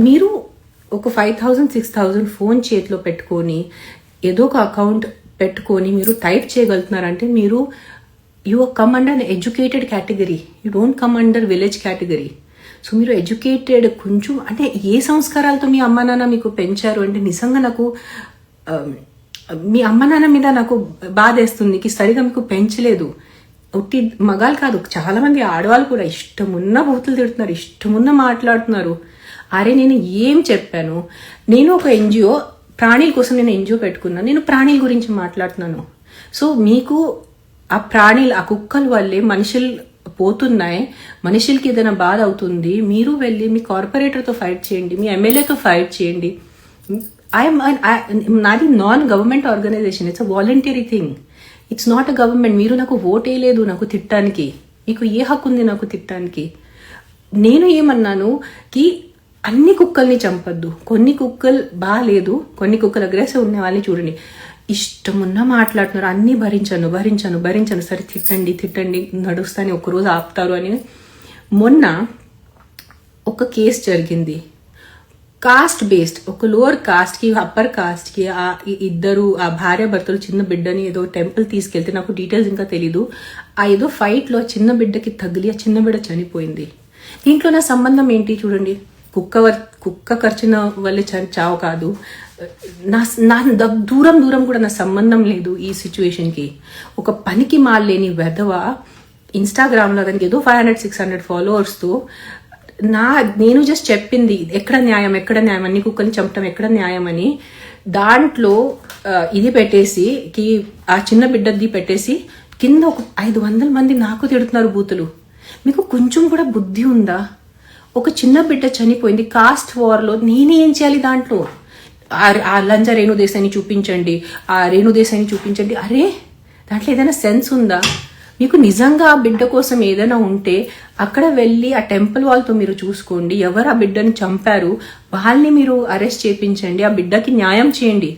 మీరు ఒక 5,000 6,000 ఫోన్ చేతిలో పెట్టుకొని ఏదో ఒక అకౌంట్ పెట్టుకొని మీరు టైప్ చేయగలుగుతున్నారంటే మీరు you come under an educated category, you don't come under village category. So మీరు ఎడ్యుకేటెడ్ కొంచెం అంటే ఏ సంస్కారాలతో మీ అమ్మ నాన్న మీకు పెంచారు అంటే నిజంగా నాకు మీ అమ్మ నాన్న మీద నాకు బాధేస్తుంది. సరిగా మీకు పెంచలేదు. ఒట్టి మగాలు కాదు, చాలా మంది ఆడవాళ్ళు కూడా ఇష్టమున్న బూతులు తిడుతున్నారు, ఇష్టమున్న మాట్లాడుతున్నారు. అరే నేను ఏం చెప్పాను? నేను ఒక ఎన్జిఓ, ప్రాణుల కోసం నేను ఎన్జిఓ పెట్టుకున్నాను, నేను ప్రాణుల గురించి మాట్లాడుతున్నాను. సో మీకు ఆ ప్రాణులు, ఆ కుక్కల వల్లే మనుషులు పోతున్నాయి, మనుషులకి ఏదైనా బాధ అవుతుంది, మీరు వెళ్ళి మీ కార్పొరేటర్తో ఫైట్ చేయండి, మీ ఎమ్మెల్యేతో ఫైట్ చేయండి. నాది non government organisation, it's a voluntary thing, it's not a government. మీరు నాకు ఓట్ వేయలేదు నాకు తిట్టడానికి, మీకు ఏ హక్కు ఉంది నాకు తిట్టడానికి? నేను ఏమన్నాను కి అన్ని కుక్కల్ని చంపద్దు, కొన్ని కుక్కలు బాగాలేదు, కొన్ని కుక్కలు అగ్రెసివ్ ఉన్న వాళ్ళని చూడండి, ఇష్టమున్నా మాట్లాడుతున్నారు, అన్నీ భరించను భరించను భరించను, సరే తిట్టండి తిట్టండి నడుస్తాను, ఒకరోజు ఆపుతారు అని. మొన్న ఒక కేసు జరిగింది, కాస్ట్ బేస్డ్, ఒక లోవర్ కాస్ట్కి అప్పర్ కాస్ట్కి ఇద్దరు ఆ భార్య భర్తలు చిన్న బిడ్డని ఏదో టెంపుల్ తీసుకెళ్తే, నాకు డీటెయిల్స్ ఇంకా తెలీదు, ఆ ఏదో ఫైట్లో చిన్న బిడ్డకి తగిలి ఆ చిన్న బిడ్డ చనిపోయింది. దీంట్లో నా సంబంధం ఏంటి చూడండి, కుక్క ఖర్చున వల్ల చావు కాదు, నా దూరం దూరం కూడా నా సంబంధం లేదు ఈ సిచ్యువేషన్కి. ఒక పనికి మాలేని వెధవ ఇన్స్టాగ్రామ్లో దానికి ఏదో 500-600 ఫాలోవర్స్తో నేను జస్ట్ చెప్పింది ఎక్కడ న్యాయం అన్ని కుక్కల్ని చంపటం ఎక్కడ న్యాయం అని, దాంట్లో ఇది పెట్టేసి ఆ చిన్న బిడ్డది పెట్టేసి కింద ఒక 500 మంది నాకు తిడుతున్నారు బూతులు. మీకు కొంచెం కూడా బుద్ధి ఉందా? ఒక చిన్న బిడ్డ చనిపోయింది కాస్ట్ వార్లో, నేనేం చేయాలి దాంట్లో? ఆ లంజ రేణుదేశాన్ని చూపించండి, ఆ రేణుదేశాన్ని చూపించండి. అరే దాంట్లో ఏదైనా సెన్స్ ఉందా? మీకు నిజంగా ఆ బిడ్డ కోసం ఏదైనా ఉంటే అక్కడ వెళ్ళి ఆ టెంపుల్ వాళ్ళతో మీరు చూసుకోండి, ఎవరు ఆ బిడ్డని చంపారు వాళ్ళని మీరు అరెస్ట్ చేయించండి, ఆ బిడ్డకి న్యాయం చేయండి.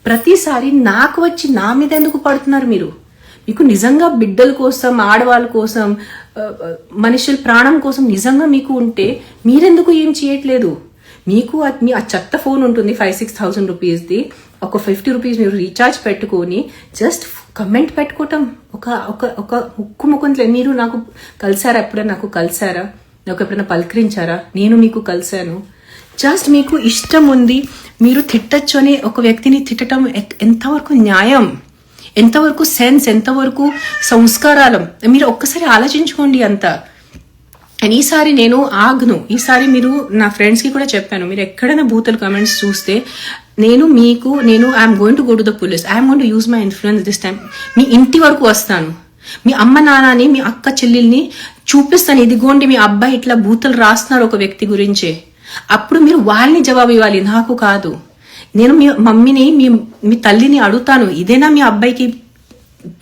ప్రతిసారి నాకు వచ్చి నా మీద ఎందుకు పడుతున్నారు మీరు? మీకు నిజంగా బిడ్డల కోసం, ఆడవాళ్ళ కోసం, మనుషుల ప్రాణం కోసం నిజంగా మీకు ఉంటే మీరెందుకు ఏం చేయట్లేదు? మీకు ఆ చెత్త ఫోన్ ఉంటుంది 5,000-6,000 రూపీస్ది, ఒక 50 రూపీస్ మీరు రీఛార్జ్ పెట్టుకొని జస్ట్ కమెంట్ పెట్టుకోవటం, ఒక ముక్కు మీరు నాకు కలిసారా? ఎప్పుడైనా నాకు కలిసారా? నాకు ఎప్పుడైనా పలకరించారా? నేను మీకు కలిశాను. జస్ట్ మీకు ఇష్టం ఉంది, మీరు తిట్టచ్చు అని ఒక వ్యక్తిని తిట్టడం ఎంతవరకు న్యాయం, ఎంతవరకు సెన్స్, ఎంతవరకు సంస్కారాలం? మీరు ఒక్కసారి ఆలోచించుకోండి అంతా. అండ్ ఈసారి నేను ఆగ్ను, ఈసారి మీరు నా ఫ్రెండ్స్కి కూడా చెప్పాను, మీరు ఎక్కడైనా బూతులు కమెంట్స్ చూస్తే నేను I'm going to go to the police, I'm going to use my influence this time. మీ ఇంటి వరకు వస్తాను, మీ అమ్మ నాన్నని, మీ అక్క చెల్లెల్ని చూపిస్తాను, ఇదిగోండి మీ అబ్బాయి ఇట్లా బూతులు రాస్తున్నారు ఒక వ్యక్తి గురించే. అప్పుడు మీరు వాళ్ళని జవాబు ఇవ్వాలి, నాకు కాదు. నేను మీ మమ్మీని, మీ తల్లిని అడుగుతాను, ఇదేనా మీ అబ్బాయికి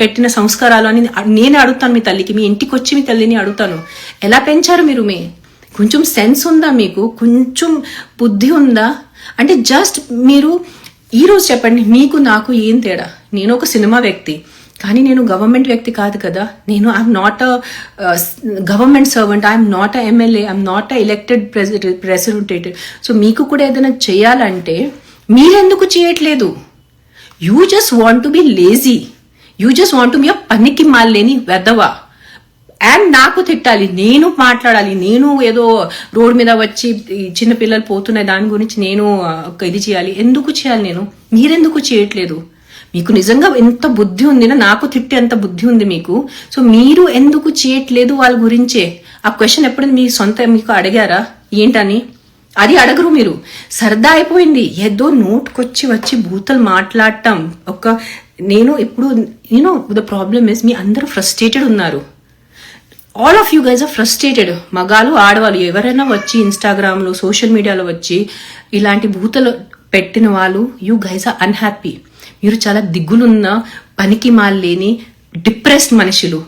పెట్టిన సంస్కారాలు అని నేనే అడుగుతాను. మీ తల్లికి, మీ ఇంటికి వచ్చి మీ తల్లిని అడుగుతాను, ఎలా పెంచారు మీరు? కొంచెం సెన్స్ ఉందా మీకు? కొంచెం బుద్ధి ఉందా? అంటే జస్ట్ మీరు ఈరోజు చెప్పండి, మీకు నాకు ఏం తేడా? నేను ఒక సినిమా వ్యక్తి, కానీ నేను గవర్నమెంట్ వ్యక్తి కాదు కదా. I'm not a government servant, I'm not a MLA, I'm not a elected president. So మీకు కూడా ఏదైనా చేయాలంటే మీరెందుకు చేయట్లేదు? You just want to be lazy, you just want to be a పనికి మాలేని వెధవ. అండ్ నాకు తిట్టాలి, నేను మాట్లాడాలి, నేను ఏదో రోడ్ మీద వచ్చి చిన్న పిల్లలు పోతున్నాయి దాని గురించి నేను ఇది చేయాలి. ఎందుకు చేయాలి? మీరెందుకు చేయట్లేదు? మీకు నిజంగా ఎంత బుద్ధి ఉంది, నాకు తిట్టే ఎంత బుద్ధి ఉంది మీకు. సో మీరు ఎందుకు చేయట్లేదు వాళ్ళ గురించే? ఆ క్వశ్చన్ ఎప్పుడైనా మీ సొంత మీకు అడిగారా ఏంటని? అది అడగరు మీరు. సరదా అయిపోయింది, ఏదో నోటుకొచ్చి వచ్చి బూతలు మాట్లాడటం. నేను ఇప్పుడు ద ప్రాబ్లమ్ ఇస్, మీ అందరూ ఫ్రస్ట్రేటెడ్ ఉన్నారు. All of you guys are frustrated. మగాలు ఆడవాళ్ళు ఎవరైనా వచ్చి ఇన్స్టాగ్రామ్లో, సోషల్ మీడియాలో వచ్చి ఇలాంటి బూతలు పెట్టిన వాళ్ళు, యూ గైజ్ ఆర్ అన్హ్యాపీ. మీరు చాలా దిగులున్న, పనికి మాలేని, డిప్రెస్డ్ మనుషులు.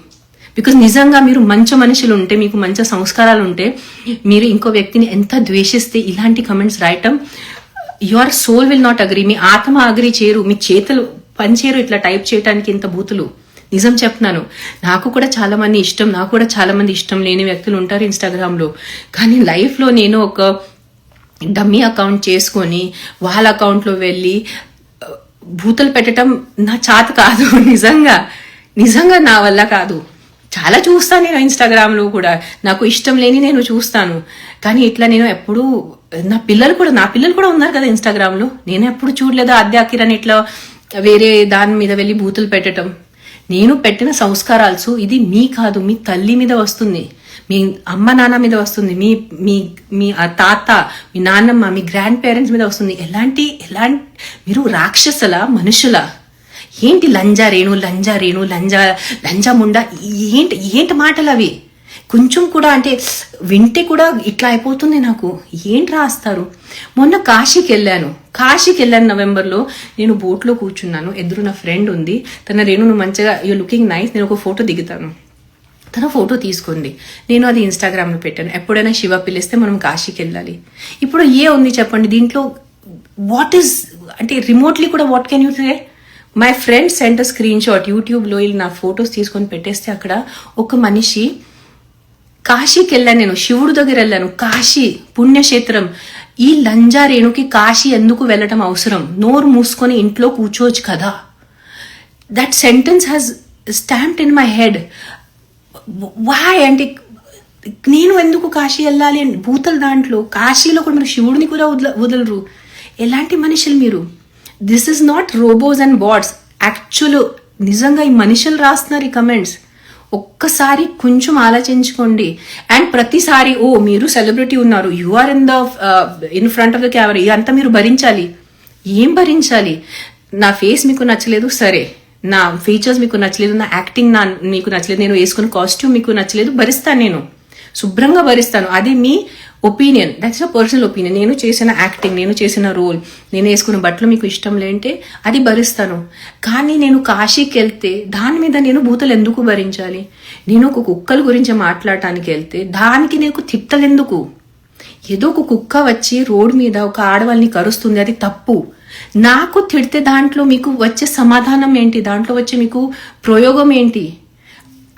బికాజ్ నిజంగా మీరు మంచి మనుషులు ఉంటే, మీకు మంచి సంస్కారాలు ఉంటే, మీరు ఇంకో వ్యక్తిని ఎంత ద్వేషిస్తే ఇలాంటి కమెంట్స్ రాయటం, your soul will not agree. మీ ఆత్మ అగ్రీ చేయరు, మీ చేతులు పనిచేయరు ఇట్లా టైప్ చేయడానికి ఇంత బూతులు. నిజం చెప్తున్నాను, నాకు కూడా చాలా మంది ఇష్టం, నాకు కూడా చాలా మంది ఇష్టం లేని వ్యక్తులు ఉంటారు ఇన్స్టాగ్రామ్లో. కానీ లైఫ్లో నేను ఒక డమ్మీ అకౌంట్ చేసుకొని వాళ్ళ అకౌంట్లో వెళ్ళి భూతలు పెట్టడం నా చేత కాదు. నిజంగా నా వల్ల కాదు. చాలా చూస్తాను నేను ఇన్స్టాగ్రామ్లో కూడా, నాకు ఇష్టం లేని నేను చూస్తాను. కానీ ఇట్లా నేను ఎప్పుడు నా పిల్లలు కూడా ఉన్నారు కదా ఇన్స్టాగ్రామ్లో, నేను ఎప్పుడు చూడలేదు ఆద్యాకిరణ్ ఇట్లా వేరే దాని మీద వెళ్ళి బూతులు పెట్టడం. నేను పెట్టిన సంస్కారాలు ఇది మీ కాదు, మీ తల్లి మీద వస్తుంది, మీ అమ్మ నాన్న మీద వస్తుంది, మీ మీ మీ తాత, మీ నాన్నమ్మ, మీ గ్రాండ్ పేరెంట్స్ మీద వస్తుంది. ఎలాంటి మీరు రాక్షసుల మనుషుల? ఏంటి లంజా రేణు లంజా ముండా, ఏంటి మాటలు అవి? కొంచెం కూడా అంటే వింటే కూడా ఇట్లా అయిపోతుంది నాకు. ఏంటి రాస్తారు? మొన్న కాశీకి వెళ్ళాను నవంబర్లో. నేను బోట్లో కూర్చున్నాను, ఎదురు నా ఫ్రెండ్ ఉంది. తన రేణు నువ్వు మంచిగా యూ లుకింగ్ నైస్, నేను ఒక ఫోటో దిగుతాను, తన ఫోటో తీసుకోండి. నేను అది ఇన్స్టాగ్రామ్లో పెట్టాను. ఎప్పుడైనా శివ పిలిస్తే మనం కాశీకి వెళ్ళాలి. ఇప్పుడు ఉంది చెప్పండి దీంట్లో? వాట్ ఈస్ అంటే రిమోట్లీ కూడా what can you say? My friend sent screenshot యూట్యూబ్లో నా ఫొటోస్ తీసుకొని పెట్టేస్తే అక్కడ ఒక మనిషి కాశీకి వెళ్ళాను, నేను శివుడు దగ్గర వెళ్ళాను, కాశీ పుణ్యక్షేత్రం. ఈ లంజా రేణుకి కాశీ ఎందుకు వెళ్ళటం అవసరం? నోరు మూసుకొని ఇంట్లో కూర్చోవచ్చు కదా. That sentence has stamped in my head. వాయ్ అంటే నేను ఎందుకు కాశీ వెళ్ళాలి అని భూతలు దాంట్లో. కాశీలో కూడా మీరు శివుడిని కూడా వదలరు. ఎలాంటి మనుషులు మీరు? This is not robots and bots. Actual నిజంగా ఈ మనుషులు రాస్తున్నారు ఈ కమెంట్స్. ఒక్కసారి కొంచెం ఆలోచించుకోండి. అండ్ ప్రతిసారి మీరు సెలబ్రిటీ ఉన్నారు, you are in front of the camera, ఇదంతా మీరు భరించాలి. ఏం భరించాలి? నా ఫేస్ మీకు నచ్చలేదు సరే, నా ఫీచర్స్ మీకు నచ్చలేదు, నా యాక్టింగ్ మీకు నచ్చలేదు, నేను వేసుకున్న కాస్ట్యూమ్ మీకు నచ్చలేదు, భరిస్తాను, నేను శుభ్రంగా భరిస్తాను. అది మీ opinion, that's a personal opinion. నేను చేసిన యాక్టింగ్, నేను చేసిన రోల్, నేను వేసుకున్న బట్టలు మీకు ఇష్టం లేంటే అది భరిస్తాను. కానీ నేను కాశీకి వెళ్తే దాని మీద నేను భూతలు ఎందుకు భరించాలి? నేను ఒక కుక్కల గురించి మాట్లాడటానికి వెళ్తే దానికి నేను తిట్టలు ఎందుకు? ఏదో ఒక కుక్క వచ్చి రోడ్ మీద ఒక ఆడవాళ్ళని కరుస్తుంది, అది తప్పు. నాకు తిడితే దాంట్లో మీకు వచ్చే సమాధానం ఏంటి? దాంట్లో వచ్చే మీకు ప్రయోగం ఏంటి?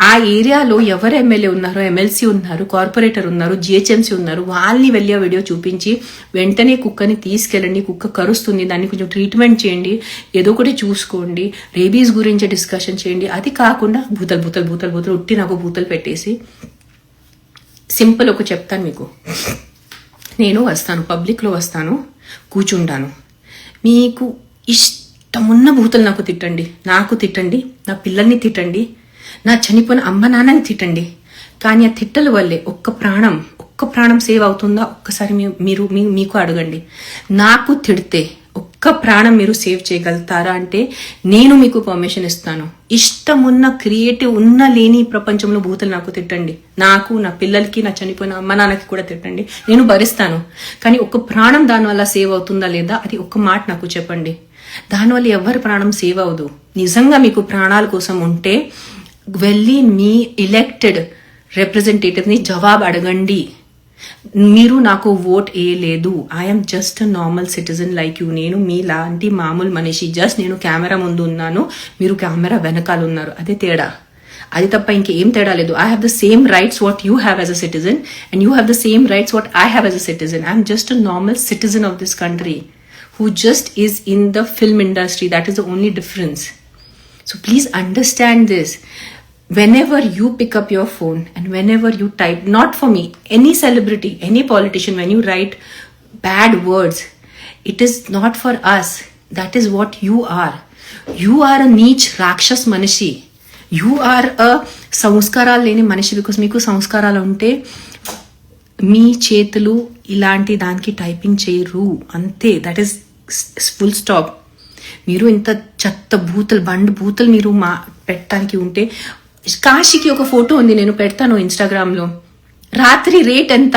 ఆ ఏరియాలో ఎవరు ఎమ్మెల్యే ఉన్నారు, ఎమ్మెల్సీ ఉన్నారు, కార్పొరేటర్ ఉన్నారు, జిహెచ్ఎంసీ ఉన్నారు, వాళ్ళని వెళ్ళి ఆ వీడియో చూపించి వెంటనే కుక్కని తీసుకెళ్ళండి, కుక్క కరుస్తుంది, దాన్ని కొంచెం ట్రీట్మెంట్ చేయండి, ఏదో ఒకటి చూసుకోండి, రేబీస్ గురించి డిస్కషన్ చేయండి. అది కాకుండా భూతలు ఉట్టి నాకు భూతలు పెట్టేసి. సింపుల్ ఒక చెప్తాను మీకు. నేను వస్తాను, పబ్లిక్లో వస్తాను, కూర్చుంటాను, మీకు ఇష్టమున్న భూతలు నాకు తిట్టండి, నా పిల్లల్ని తిట్టండి, నా చనిపోయిన అమ్మ నాన్నని తిట్టండి. కానీ ఆ తిట్టల వల్లే ఒక్క ప్రాణం సేవ్ అవుతుందా? ఒక్కసారి మీకు అడగండి. నాకు తిడితే ఒక్క ప్రాణం మీరు సేవ్ చేయగలుగుతారా అంటే నేను మీకు పర్మిషన్ ఇస్తాను. ఇష్టమున్న క్రియేటివ్ ఉన్న లేని ప్రపంచంలో భూతలు నాకు తిట్టండి, నాకు, నా పిల్లలకి, నా చనిపోయిన అమ్మ నాన్నకి కూడా తిట్టండి, నేను భరిస్తాను. కానీ ఒక్క ప్రాణం దానివల్ల సేవ్ అవుతుందా లేదా అది ఒక్క మాట నాకు చెప్పండి. దానివల్ల ఎవరి ప్రాణం సేవ్ అవ్వదు. నిజంగా మీకు ప్రాణాల కోసం ఉంటే వెళ్ళి మీ ఎలెక్టెడ్ రిప్రజెంటేటివ్ని జవాబు అడగండి. మీరు నాకు ఓట్ వేయలేదు, I'm just normal citizen like you. నేను మీలాంటి మామూలు మనిషి, జస్ట్ నేను కెమెరా ముందు ఉన్నాను, మీరు కెమెరా వెనకాల ఉన్నారు, అదే తేడా. అది తప్ప ఇంకేం తేడా లేదు. I have the same rights what you have as a citizen and you have the same rights what I have as a citizen. I'm just a normal citizen of this country who just is in the film industry. That is the only difference. So please understand this. Whenever you pick up your phone and whenever you type, not for me, any celebrity, any politician, when you write bad words, it is not for us. That is what you are. You are a neech rakshas manishi. You are a సంస్కారాలు లేని మనిషి. Because మీకు సంస్కారాలు ఉంటే మీ చేతులు ఇలాంటి దానికి typing చేయరు, అంతే. That is full stop. మీరు ఇంత చెత్త బూతలు మీరు పెట్టడానికి ఉంటే, కాశీకి ఒక ఫోటో ఉంది, నేను పెడతాను ఇన్స్టాగ్రామ్లో. రాత్రి రేట్ ఎంత?